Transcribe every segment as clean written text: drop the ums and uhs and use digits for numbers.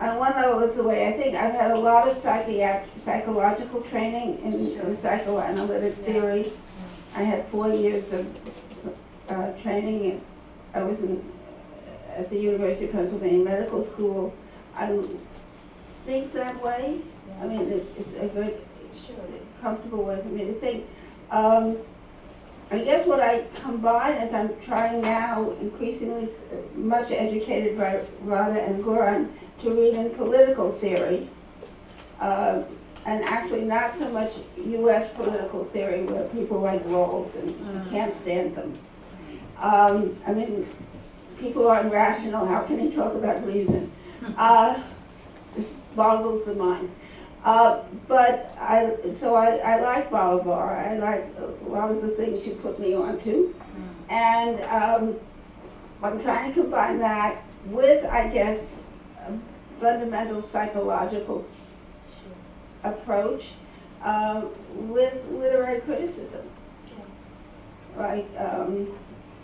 on one level is the way I think. I've had a lot of psychological training in psychoanalytic theory. I had 4 years of training. I was at the University of Pennsylvania Medical School. I think that way. I mean, it's a very comfortable way for me to think. I guess what I combine is I'm trying now, increasingly much educated by Rada and Goran, to read in political theory, and actually not so much U.S. political theory where people like Rawls and you can't stand them. I mean, people are irrational. How can he talk about reason? This boggles the mind. But I like Bolivar. I like a lot of the things you put me onto. And I'm trying to combine that with, I guess, a fundamental psychological approach with literary criticism. Like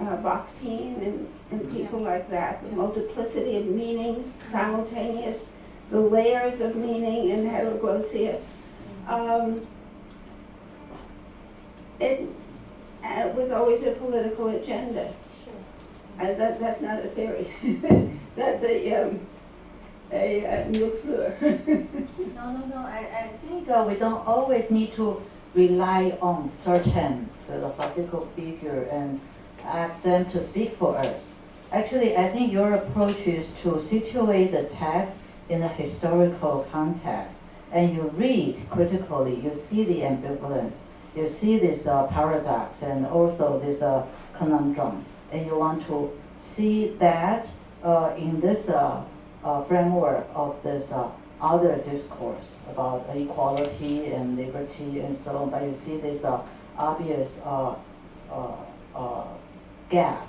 Bakhtin and people like that, the multiplicity of meanings, simultaneous, the layers of meaning in heteroglossia. With always a political agenda. And that's not a theory. That's a new fleur. No. I think we don't always need to rely on certain philosophical figure and ask them to speak for us. Actually, I think your approach is to situate the text in a historical context, and you read critically, you see the ambivalence, you see this paradox and also this conundrum, and you want to see that in this framework of this other discourse about equality and liberty and so on, but you see this obvious gap,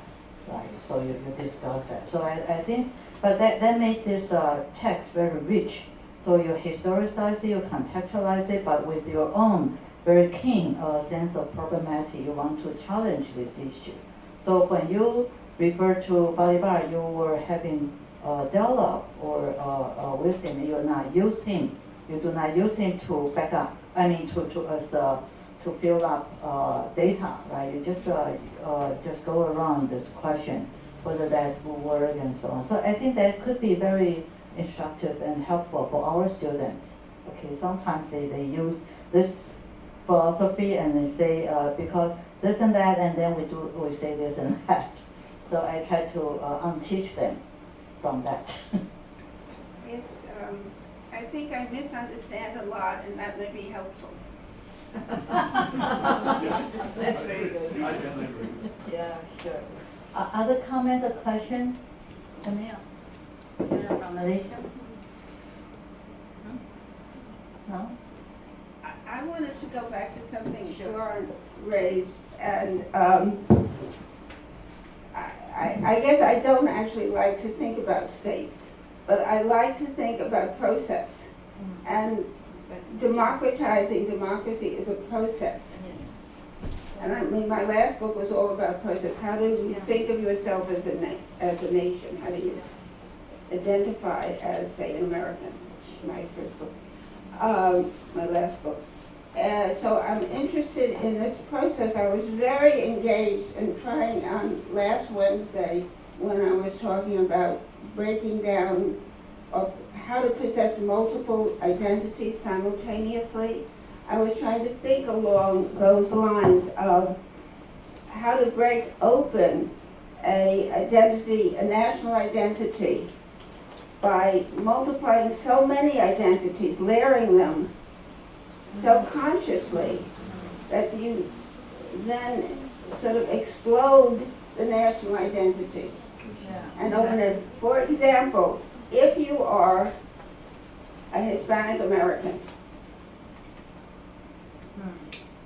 right? So you discuss that. So I think, but that made this text very rich. So you historicize it, you contextualize it, but with your own very keen sense of problematic, you want to challenge this issue. So when you refer to Bolivar, you were having dialogue or with him, you do not use him. You do not use him to back up. I mean, to fill up data, right? You just go around this question whether that will work and so on. So I think that could be very instructive and helpful for our students. Okay, sometimes they use this philosophy and they say because this and that, and then we say this and that. So I try to unteach them from that. It's I think I misunderstand a lot, and that may be helpful. That's very good. I definitely agree. Yeah, sure. Other comments or questions? Camille? Sarah from Malaysia? No? I wanted to go back to something Sharon raised, and I guess I don't actually like to think about states, but I like to think about process. And democratizing democracy is a process. Yes. And I mean, my last book was all about process. How do you think of yourself as a nation? How do you identify as, say, an American? Which is my first book, my last book. So I'm interested in this process. I was very engaged in trying on last Wednesday when I was talking about breaking down of how to possess multiple identities simultaneously. I was trying to think along those lines of how to break open a national identity by multiplying so many identities, layering them subconsciously, that you then sort of explode the national identity and open it. For example, if you are a Hispanic American,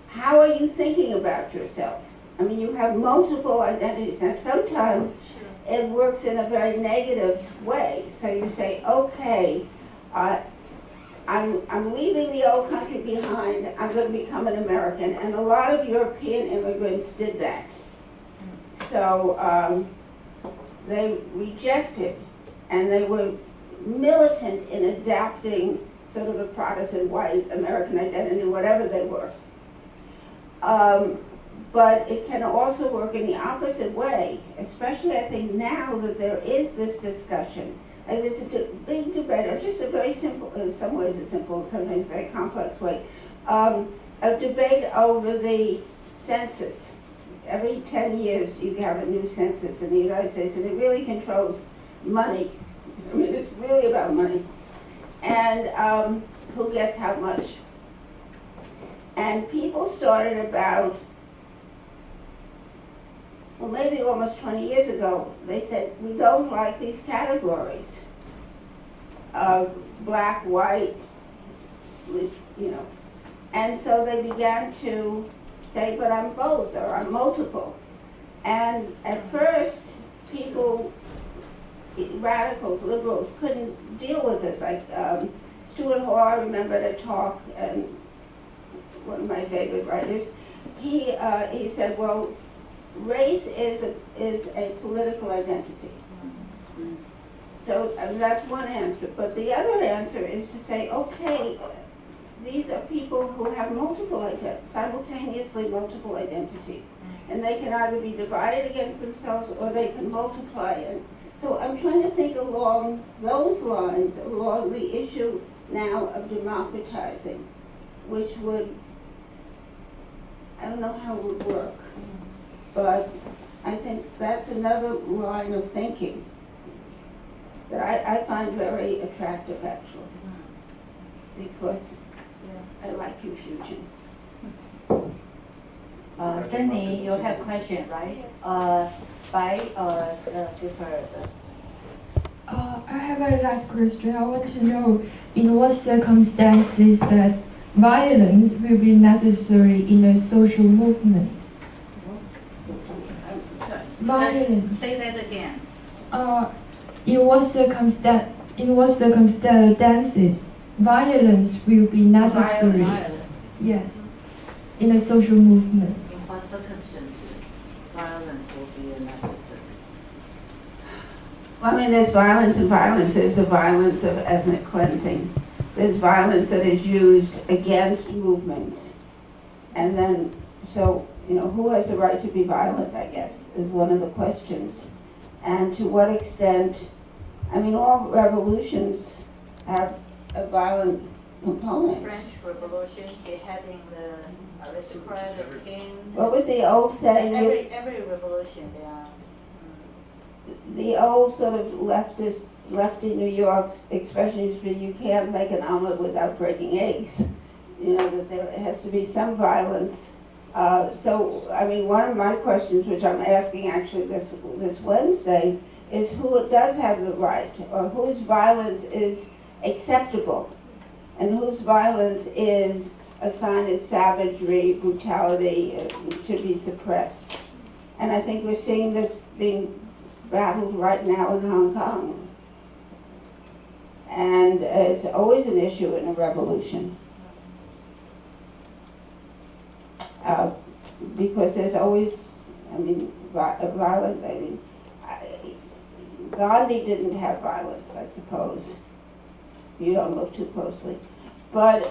how are you thinking about yourself? I mean, you have multiple identities, and sometimes it works in a very negative way. So you say, okay, I'm leaving the old country behind, I'm going to become an American. And a lot of European immigrants did that. So they rejected, and they were militant in adapting sort of a Protestant white American identity, whatever they were. But it can also work in the opposite way, especially I think now that there is this discussion. Like there's a big debate, or just a very simple, in some ways a simple, sometimes very complex way, a debate over the census. Every 10 years you have a new census in the United States, and it really controls money. I mean, it's really about money. And who gets how much. And people started about, well, maybe almost 20 years ago, they said, we don't like these categories of black, white, you know. And so they began to say, but I'm both, or I'm multiple. And at first, people, radicals, liberals, couldn't deal with this. Like Stuart Hall, I remember a talk, and one of my favorite writers, he said, well, race is a political identity. So that's one answer. But the other answer is to say, okay, these are people who have simultaneously multiple identities. And they can either be divided against themselves or they can multiply. And so I'm trying to think along those lines, along the issue now of democratizing, which would, I don't know how it would work, but I think that's another line of thinking that I find very attractive, actually, because I like confusion. Jenny, you have a question, right? Give her I have a last question. I want to know in what circumstances that violence will be necessary in a social movement. Violence. Say that again. In what circumstances violence will be necessary? Violence. Yes, in a social movement. In what circumstances violence will be necessary? Well, I mean, there's violence and violence. There's the violence of ethnic cleansing. There's violence that is used against movements. And then, so, you know, who has the right to be violent, I guess, is one of the questions. And to what extent, I mean, all revolutions have a violent component. French Revolution, beheading the aristocrat, the king. What was the old saying? Every revolution there are. The old sort of lefty New York expression used to be, you can't make an omelet without breaking eggs. You know, that there has to be some violence. So, I mean, one of my questions, which I'm asking actually this Wednesday, is who does have the right, or whose violence is acceptable, and whose violence is a sign of savagery, brutality, to be suppressed. And I think we're seeing this being battled right now in Hong Kong. And it's always an issue in a revolution. Because there's always, I mean, violence. I mean, Gandhi didn't have violence, I suppose. You don't look too closely. But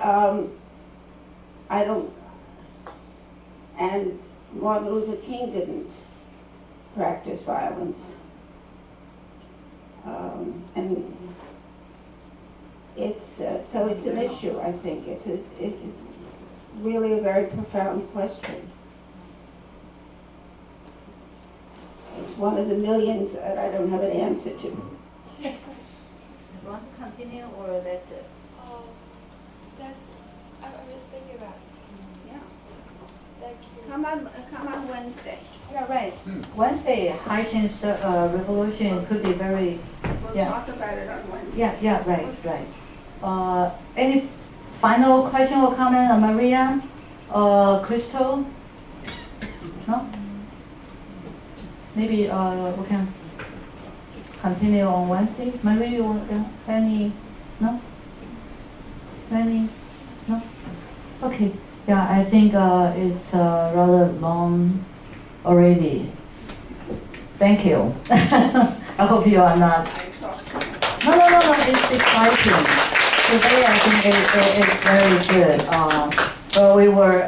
I don't, and Martin Luther King didn't practice violence. And it's, so it's an issue, I think. It's really a very profound question. It's one of the millions that I don't have an answer to. You want to continue or that's it? I will think about it. Yeah. Thank you. Come on Wednesday. Yeah, right. Wednesday, Haitian's revolution could be very. We'll Yeah. talk about it on Wednesday. Yeah, right. Any final question or comment, Maria? Crystal? No? Maybe we can continue on Wednesday. Maria, you want any? No? Any? No? Okay. Yeah, I think it's rather long already. Thank you. I hope you are not. I talked to No, no, it's exciting. Today I think it's very good. But we were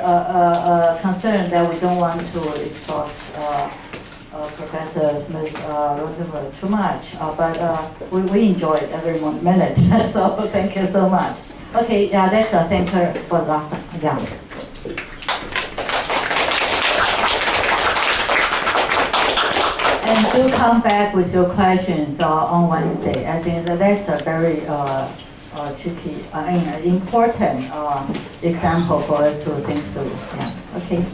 concerned that we don't want to exhaust Professor Smith-Rosenberg too much. But we enjoyed every minute. So thank you so much. Okay, yeah, let's thank her for last time. Yeah. And do come back with your questions on Wednesday. I think that's a very tricky, important example for us to think through. Yeah. Okay.